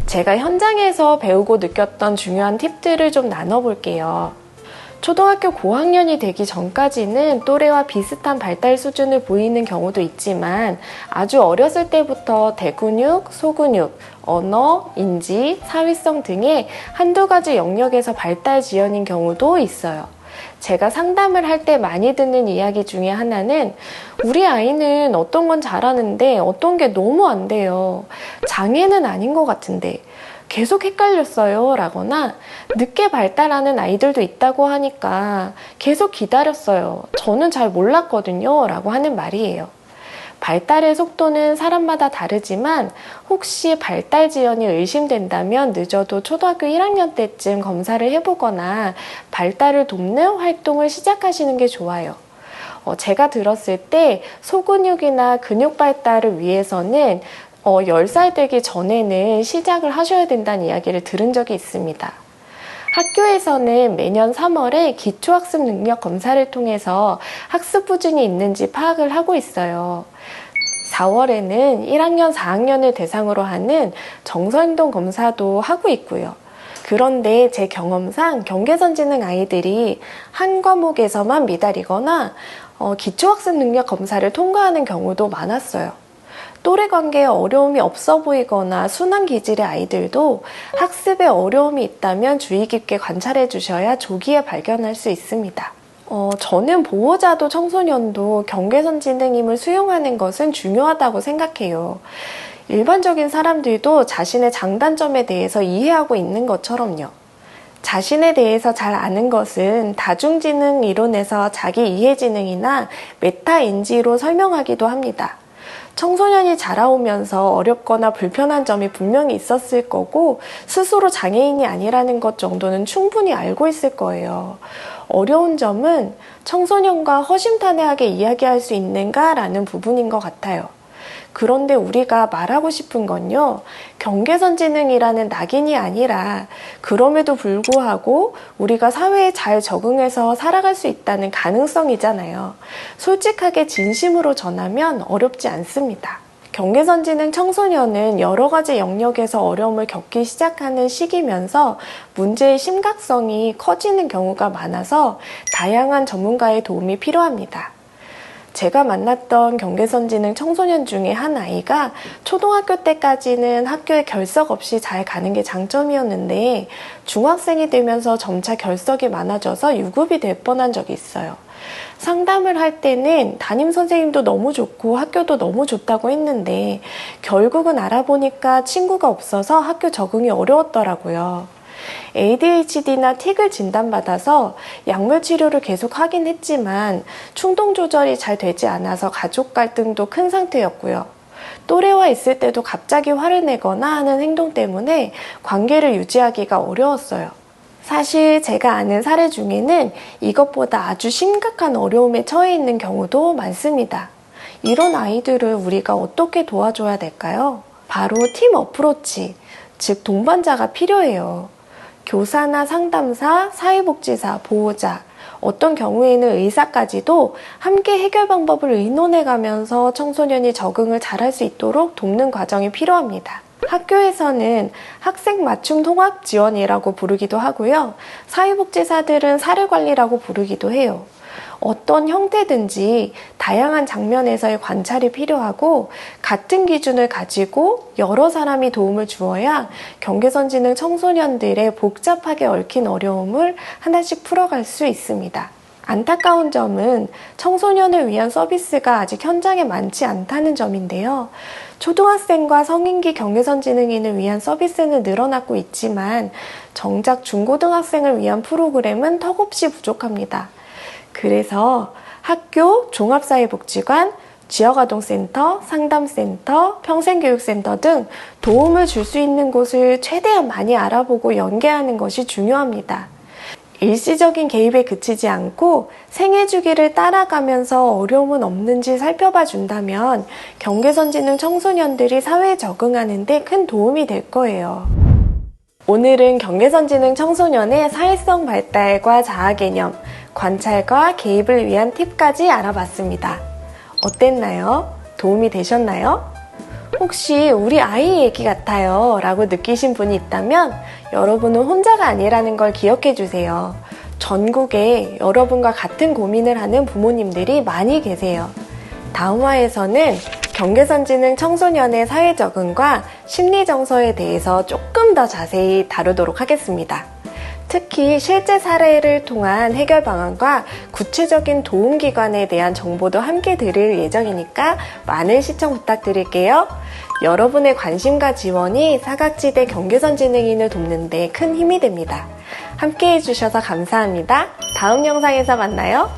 제가 현장에서 배우고 느꼈던 중요한 팁들을 좀 나눠볼게요. 초등학교 고학년이 되기 전까지는 또래와 비슷한 발달 수준을 보이는 경우도 있지만 아주 어렸을 때부터 대근육, 소근육, 언어, 인지, 사회성 등의 한두 가지 영역에서 발달 지연인 경우도 있어요. 제가 상담을 할 때 많이 듣는 이야기 중에 하나는 우리 아이는 어떤 건 잘하는데 어떤 게 너무 안 돼요. 장애는 아닌 것 같은데 계속 헷갈렸어요 라거나 늦게 발달하는 아이들도 있다고 하니까 계속 기다렸어요. 저는 잘 몰랐거든요 라고 하는 말이에요. 발달의 속도는 사람마다 다르지만 혹시 발달 지연이 의심된다면 늦어도 초등학교 1학년 때쯤 검사를 해보거나 발달을 돕는 활동을 시작하시는 게 좋아요. 제가 들었을 때 소근육이나 근육 발달을 위해서는 10살 되기 전에는 시작을 하셔야 된다는 이야기를 들은 적이 있습니다. 학교에서는 매년 3월에 기초학습 능력 검사를 통해서 학습 부진이 있는지 파악을 하고 있어요. 4월에는 1학년, 4학년을 대상으로 하는 정서행동 검사도 하고 있고요. 그런데 제 경험상 경계선지능 아이들이 한 과목에서만 미달이거나 기초학습 능력 검사를 통과하는 경우도 많았어요. 또래 관계에 어려움이 없어 보이거나 순한 기질의 아이들도 학습에 어려움이 있다면 주의 깊게 관찰해 주셔야 조기에 발견할 수 있습니다. 저는 보호자도 청소년도 경계선지능임을 수용하는 것은 중요하다고 생각해요. 일반적인 사람들도 자신의 장단점에 대해서 이해하고 있는 것처럼요. 자신에 대해서 잘 아는 것은 다중지능 이론에서 자기 이해지능이나 메타인지로 설명하기도 합니다. 청소년이 자라오면서 어렵거나 불편한 점이 분명히 있었을 거고 스스로 장애인이 아니라는 것 정도는 충분히 알고 있을 거예요. 어려운 점은 청소년과 허심탄회하게 이야기할 수 있는가라는 부분인 것 같아요. 그런데 우리가 말하고 싶은 건요, 경계선지능이라는 낙인이 아니라 그럼에도 불구하고 우리가 사회에 잘 적응해서 살아갈 수 있다는 가능성이잖아요. 솔직하게 진심으로 전하면 어렵지 않습니다. 경계선지능 청소년은 여러 가지 영역에서 어려움을 겪기 시작하는 시기면서 문제의 심각성이 커지는 경우가 많아서 다양한 전문가의 도움이 필요합니다. 제가 만났던 경계선지능 청소년 중에 한 아이가 초등학교 때까지는 학교에 결석 없이 잘 가는 게 장점이었는데 중학생이 되면서 점차 결석이 많아져서 유급이 될 뻔한 적이 있어요. 상담을 할 때는 담임선생님도 너무 좋고 학교도 너무 좋다고 했는데 결국은 알아보니까 친구가 없어서 학교 적응이 어려웠더라고요. ADHD나 틱을 진단받아서 약물 치료를 계속 하긴 했지만 충동 조절이 잘 되지 않아서 가족 갈등도 큰 상태였고요. 또래와 있을 때도 갑자기 화를 내거나 하는 행동 때문에 관계를 유지하기가 어려웠어요. 사실 제가 아는 사례 중에는 이것보다 아주 심각한 어려움에 처해 있는 경우도 많습니다. 이런 아이들을 우리가 어떻게 도와줘야 될까요? 바로 팀 어프로치, 즉 동반자가 필요해요. 교사나 상담사, 사회복지사, 보호자, 어떤 경우에는 의사까지도 함께 해결 방법을 의논해가면서 청소년이 적응을 잘할 수 있도록 돕는 과정이 필요합니다. 학교에서는 학생 맞춤 통합 지원이라고 부르기도 하고요. 사회복지사들은 사례관리라고 부르기도 해요. 어떤 형태든지 다양한 장면에서의 관찰이 필요하고 같은 기준을 가지고 여러 사람이 도움을 주어야 경계선지능 청소년들의 복잡하게 얽힌 어려움을 하나씩 풀어갈 수 있습니다. 안타까운 점은 청소년을 위한 서비스가 아직 현장에 많지 않다는 점인데요. 초등학생과 성인기 경계선지능인을 위한 서비스는 늘어나고 있지만 정작 중고등학생을 위한 프로그램은 턱없이 부족합니다. 그래서 학교, 종합사회복지관, 지역아동센터, 상담센터, 평생교육센터 등 도움을 줄 수 있는 곳을 최대한 많이 알아보고 연계하는 것이 중요합니다. 일시적인 개입에 그치지 않고 생애 주기를 따라가면서 어려움은 없는지 살펴봐 준다면 경계선지능 청소년들이 사회에 적응하는 데 큰 도움이 될 거예요. 오늘은 경계선지능 청소년의 사회성 발달과 자아 개념, 관찰과 개입을 위한 팁까지 알아봤습니다. 어땠나요? 도움이 되셨나요? 혹시 우리 아이 얘기 같아요 라고 느끼신 분이 있다면 여러분은 혼자가 아니라는 걸 기억해 주세요. 전국에 여러분과 같은 고민을 하는 부모님들이 많이 계세요. 다음 화에서는 경계선지능 청소년의 사회 적응과 심리 정서에 대해서 조금 더 자세히 다루도록 하겠습니다. 특히 실제 사례를 통한 해결 방안과 구체적인 도움기관에 대한 정보도 함께 드릴 예정이니까 많은 시청 부탁드릴게요. 여러분의 관심과 지원이 사각지대 경계선지능인을 돕는 데 큰 힘이 됩니다. 함께 해주셔서 감사합니다. 다음 영상에서 만나요.